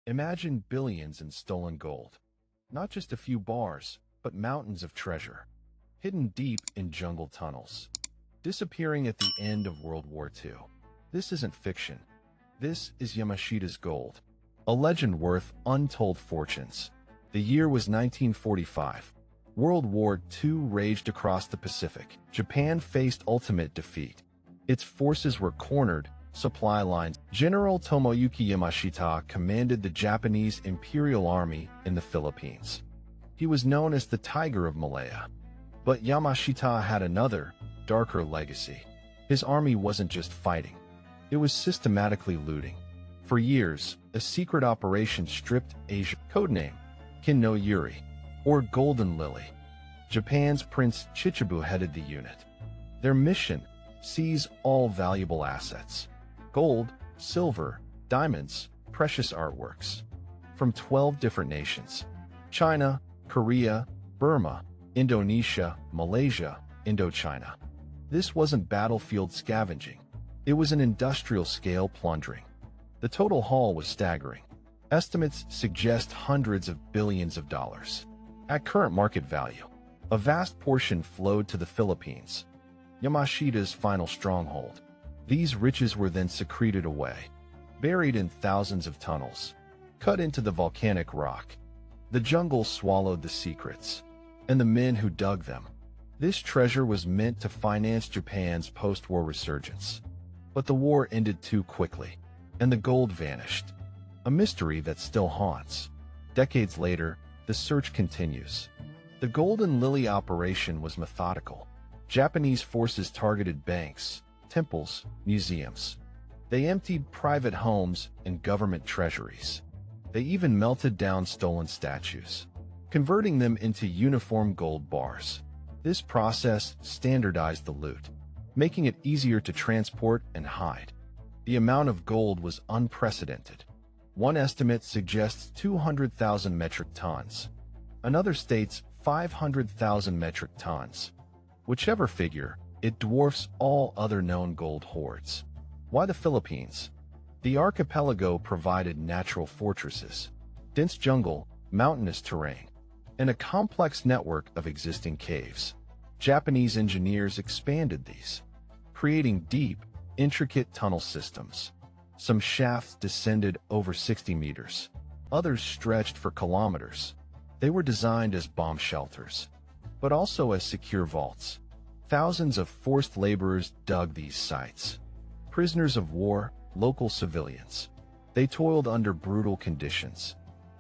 Imagine billions in stolen gold. Not just a few bars, but mountains of treasure, hidden deep in jungle tunnels, disappearing at the end of World War II. This isn't fiction. This is Yamashita's gold, a legend worth untold fortunes. The year was 1945. World War II raged across the Pacific. Japan faced ultimate defeat. Its forces were cornered, supply lines. General Tomoyuki Yamashita commanded the Japanese Imperial Army in the Philippines. He was known as the Tiger of Malaya. But Yamashita had another, darker legacy. His army wasn't just fighting. It was systematically looting. For years, a secret operation stripped Asia, codenamed Kin no Yuri, or Golden Lily. Japan's Prince Chichibu headed the unit. Their mission: seize all valuable assets. Gold, silver, diamonds, precious artworks. From 12 different nations: China, Korea, Burma, Indonesia, Malaysia, Indochina. This wasn't battlefield scavenging. It was an industrial-scale plundering. The total haul was staggering. Estimates suggest hundreds of billions of dollars. At current market value, a vast portion flowed to the Philippines, Yamashita's final stronghold. These riches were then secreted away, buried in thousands of tunnels, cut into the volcanic rock. The jungle swallowed the secrets, and the men who dug them. This treasure was meant to finance Japan's post-war resurgence. But the war ended too quickly, and the gold vanished. A mystery that still haunts. Decades later, the search continues. The Golden Lily operation was methodical. Japanese forces targeted banks, temples, museums. They emptied private homes and government treasuries. They even melted down stolen statues, converting them into uniform gold bars. This process standardized the loot, making it easier to transport and hide. The amount of gold was unprecedented. One estimate suggests 200,000 metric tons. Another states 500,000 metric tons. Whichever figure, it dwarfs all other known gold hoards. Why the Philippines? The archipelago provided natural fortresses, dense jungle, mountainous terrain, and a complex network of existing caves. Japanese engineers expanded these, creating deep, intricate tunnel systems. Some shafts descended over 60 meters. Others stretched for kilometers. They were designed as bomb shelters, but also as secure vaults. Thousands of forced laborers dug these sites. Prisoners of war, local civilians. They toiled under brutal conditions,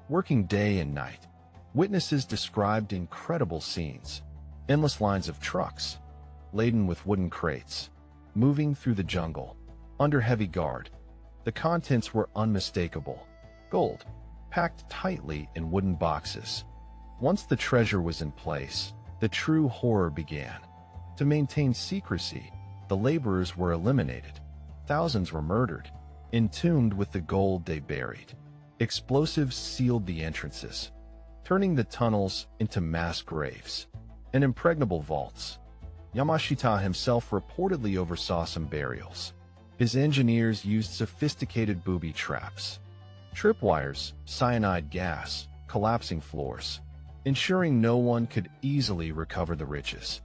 working day and night. Witnesses described incredible scenes. Endless lines of trucks, laden with wooden crates, moving through the jungle, under heavy guard. The contents were unmistakable. Gold, packed tightly in wooden boxes. Once the treasure was in place, the true horror began. To maintain secrecy, the laborers were eliminated. Thousands were murdered, entombed with the gold they buried. Explosives sealed the entrances, turning the tunnels into mass graves and impregnable vaults. Yamashita himself reportedly oversaw some burials. His engineers used sophisticated booby traps, tripwires, cyanide gas, collapsing floors, ensuring no one could easily recover the riches.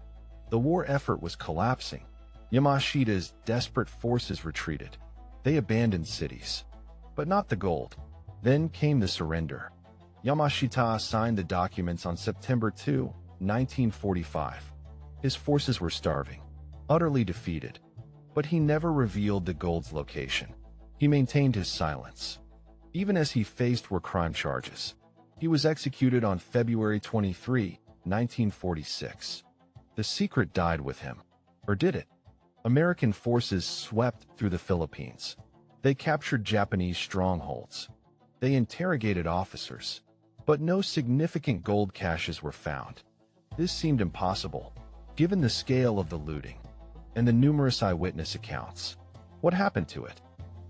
The war effort was collapsing. Yamashita's desperate forces retreated. They abandoned cities, but not the gold. Then came the surrender. Yamashita signed the documents on September 2, 1945. His forces were starving, utterly defeated. But he never revealed the gold's location. He maintained his silence, even as he faced war crime charges. He was executed on February 23, 1946. The secret died with him. Or did it? American forces swept through the Philippines. They captured Japanese strongholds. They interrogated officers, but no significant gold caches were found. This seemed impossible, given the scale of the looting and the numerous eyewitness accounts. What happened to it?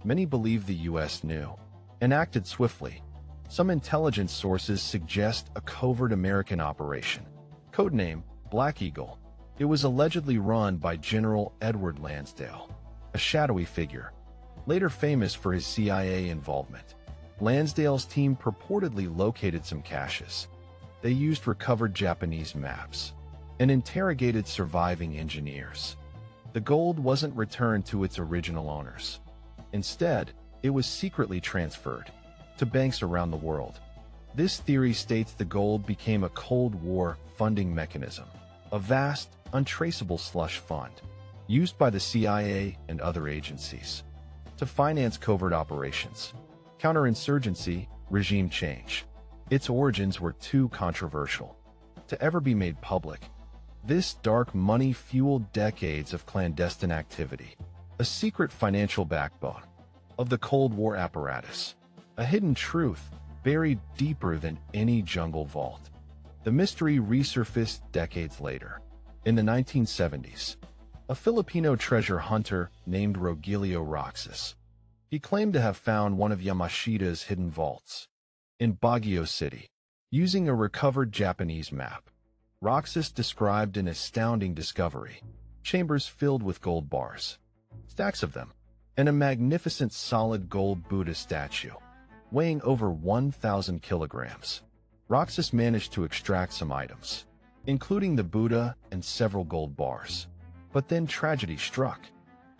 Many believe the U.S. knew and acted swiftly. Some intelligence sources suggest a covert American operation, codenamed Black Eagle. It was allegedly run by General Edward Lansdale, a shadowy figure, later famous for his CIA involvement. Lansdale's team purportedly located some caches. They used recovered Japanese maps and interrogated surviving engineers. The gold wasn't returned to its original owners. Instead, it was secretly transferred to banks around the world. This theory states the gold became a Cold War funding mechanism, a vast, untraceable slush fund used by the CIA and other agencies to finance covert operations, counterinsurgency, regime change. Its origins were too controversial to ever be made public. This dark money fueled decades of clandestine activity, a secret financial backbone of the Cold War apparatus, a hidden truth buried deeper than any jungle vault. The mystery resurfaced decades later. In the 1970s, a Filipino treasure hunter named Rogelio Roxas. He claimed to have found one of Yamashita's hidden vaults in Baguio City, using a recovered Japanese map. Roxas described an astounding discovery: chambers filled with gold bars, stacks of them, and a magnificent solid gold Buddha statue, weighing over 1,000 kilograms. Roxas managed to extract some items, including the Buddha and several gold bars. But then tragedy struck,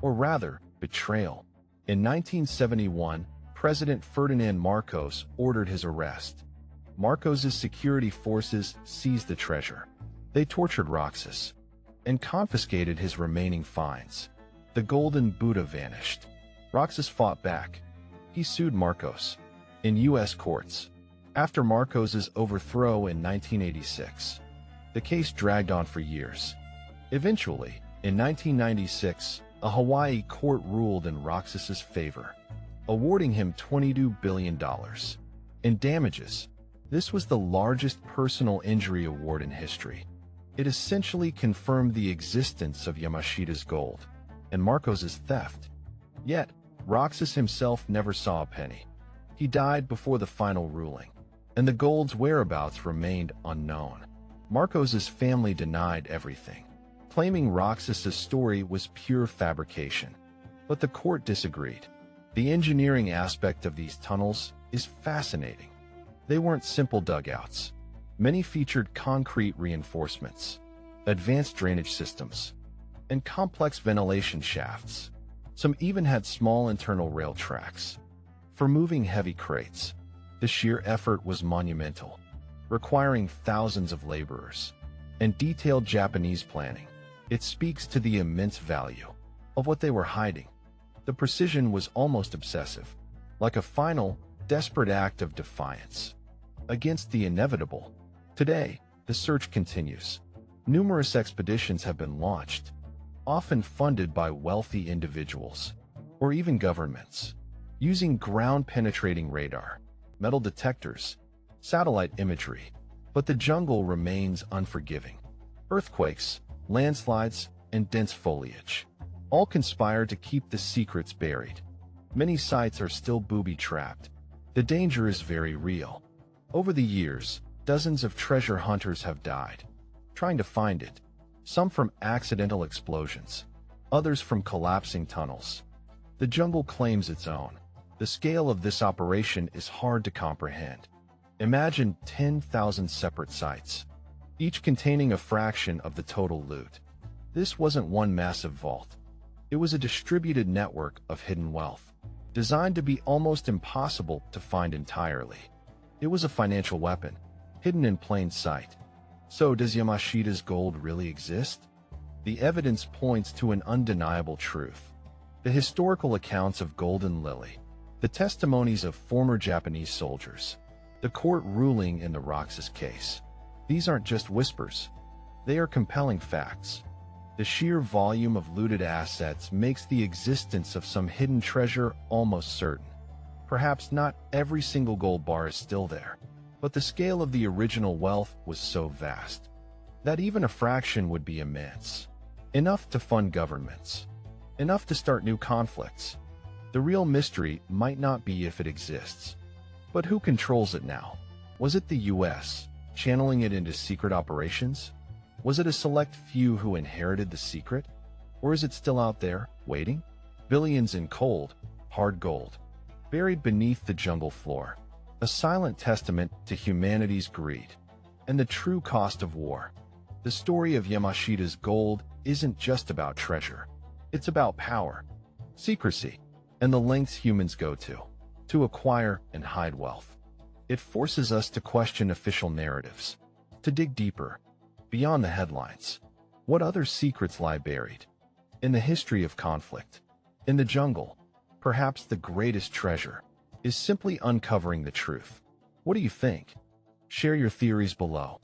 or rather, betrayal. In 1971, President Ferdinand Marcos ordered his arrest. Marcos's security forces seized the treasure. They tortured Roxas and confiscated his remaining finds. The golden Buddha vanished. Roxas fought back. He sued Marcos in U.S. courts. After Marcos's overthrow in 1986, the case dragged on for years. Eventually, in 1996, a Hawaii court ruled in Roxas's favor, awarding him $22 billion in damages. This was the largest personal injury award in history. It essentially confirmed the existence of Yamashita's gold and Marcos's theft. Yet, Roxas himself never saw a penny. He died before the final ruling, and the gold's whereabouts remained unknown. Marcos's family denied everything, claiming Roxas's story was pure fabrication. But the court disagreed. The engineering aspect of these tunnels is fascinating. They weren't simple dugouts. Many featured concrete reinforcements, advanced drainage systems, and complex ventilation shafts. Some even had small internal rail tracks for moving heavy crates. The sheer effort was monumental, requiring thousands of laborers and detailed Japanese planning. It speaks to the immense value of what they were hiding. The precision was almost obsessive, like a final, desperate act of defiance against the inevitable. Today, the search continues. Numerous expeditions have been launched, often funded by wealthy individuals or even governments, using ground-penetrating radar, metal detectors, satellite imagery. But the jungle remains unforgiving. Earthquakes, landslides, and dense foliage all conspire to keep the secrets buried. Many sites are still booby-trapped. The danger is very real. Over the years, dozens of treasure hunters have died trying to find it, some from accidental explosions, others from collapsing tunnels. The jungle claims its own. The scale of this operation is hard to comprehend. Imagine 10,000 separate sites, each containing a fraction of the total loot. This wasn't one massive vault. It was a distributed network of hidden wealth, designed to be almost impossible to find entirely. It was a financial weapon, hidden in plain sight. So does Yamashita's gold really exist? The evidence points to an undeniable truth. The historical accounts of Golden Lily, the testimonies of former Japanese soldiers, the court ruling in the Roxas case. These aren't just whispers. They are compelling facts. The sheer volume of looted assets makes the existence of some hidden treasure almost certain. Perhaps not every single gold bar is still there, but the scale of the original wealth was so vast that even a fraction would be immense. Enough to fund governments, enough to start new conflicts. The real mystery might not be if it exists, but who controls it now? Was it the US, channeling it into secret operations? Was it a select few who inherited the secret? Or is it still out there, waiting? Billions in cold, hard gold, buried beneath the jungle floor, a silent testament to humanity's greed and the true cost of war. The story of Yamashita's gold isn't just about treasure. It's about power, secrecy, and the lengths humans go to acquire and hide wealth. It forces us to question official narratives, to dig deeper, beyond the headlines. What other secrets lie buried? In the history of conflict, in the jungle, perhaps the greatest treasure is simply uncovering the truth. What do you think? Share your theories below.